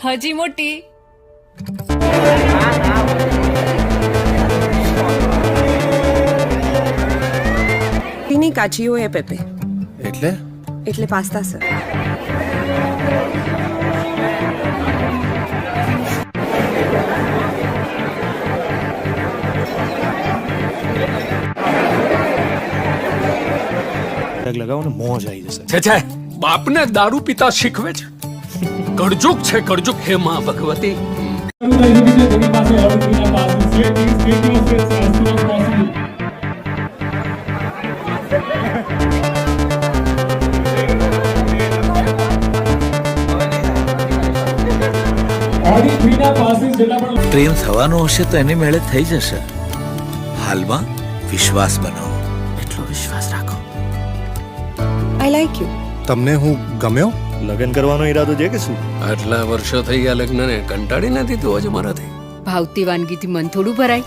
હજી મોટી. Tiene cacio e pepe. એટલે પાસ્તા સર. લગાવો ને મોજ આવી જશે. છે છે બાપને દારૂ પીતા શીખવે છે. કળજુગ છે કળજુગ. હે માં ભગવતી. પ્રેમ થવાનો હશે તો એને મેળે થઈ જશે. હાલમાં વિશ્વાસ બનાવો, એટલો વિશ્વાસ રાખો. I like you. તમને હું ગમ્યો? લગ્ન કરવાનો ઈરાદો છે કે શું? આટલા વર્ષો થઈ ગયા લગ્નને, કંટાળી નથી તું હજી મારાથી? ભાવતી વાનગીથી મન થોડું ભરાય.